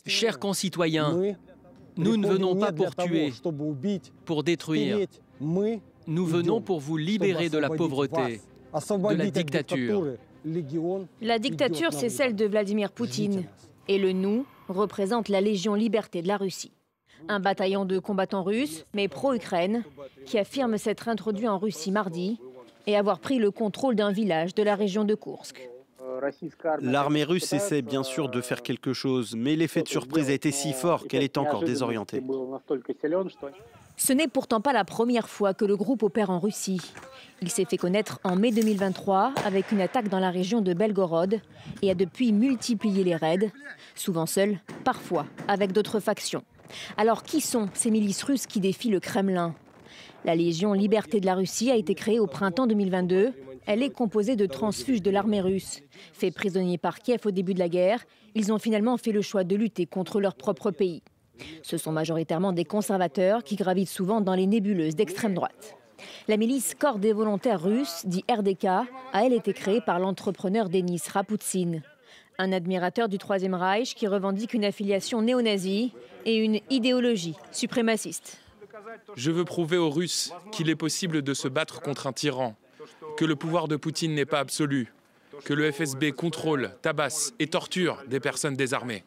Chers concitoyens, nous ne venons pas pour tuer, pour détruire. Nous venons pour vous libérer de la pauvreté, de la dictature. La dictature, c'est celle de Vladimir Poutine. Et le « nous » représente la Légion Liberté de la Russie. Un bataillon de combattants russes, mais pro-Ukraine, qui affirme s'être introduit en Russie mardi et avoir pris le contrôle d'un village de la région de Koursk. L'armée russe essaie bien sûr de faire quelque chose, mais l'effet de surprise a été si fort qu'elle est encore désorientée. Ce n'est pourtant pas la première fois que le groupe opère en Russie. Il s'est fait connaître en mai 2023 avec une attaque dans la région de Belgorod et a depuis multiplié les raids, souvent seul, parfois avec d'autres factions. Alors qui sont ces milices russes qui défient le Kremlin? La Légion Liberté de la Russie a été créée au printemps 2022. Elle est composée de transfuges de l'armée russe. Faits prisonniers par Kiev au début de la guerre, ils ont finalement fait le choix de lutter contre leur propre pays. Ce sont majoritairement des conservateurs qui gravitent souvent dans les nébuleuses d'extrême droite. La milice Corps des volontaires russes, dit RDK, a elle été créée par l'entrepreneur Denis Rapoutine, un admirateur du Troisième Reich qui revendique une affiliation néo-nazie et une idéologie suprémaciste. Je veux prouver aux Russes qu'il est possible de se battre contre un tyran, que le pouvoir de Poutine n'est pas absolu, que le FSB contrôle, tabasse et torture des personnes désarmées.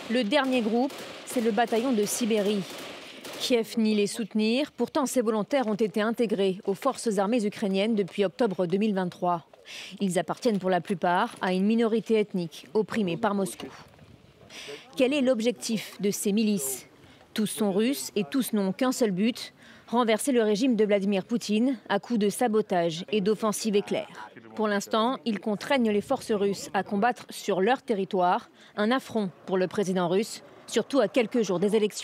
Le dernier groupe, c'est le bataillon de Sibérie. Kiev nie les soutenir, pourtant ces volontaires ont été intégrés aux forces armées ukrainiennes depuis octobre 2023. Ils appartiennent pour la plupart à une minorité ethnique opprimée par Moscou. Quel est l'objectif de ces milices? Tous sont russes et tous n'ont qu'un seul but, renverser le régime de Vladimir Poutine à coups de sabotage et d'offensives éclairs. Pour l'instant, ils contraignent les forces russes à combattre sur leur territoire, un affront pour le président russe, surtout à quelques jours des élections.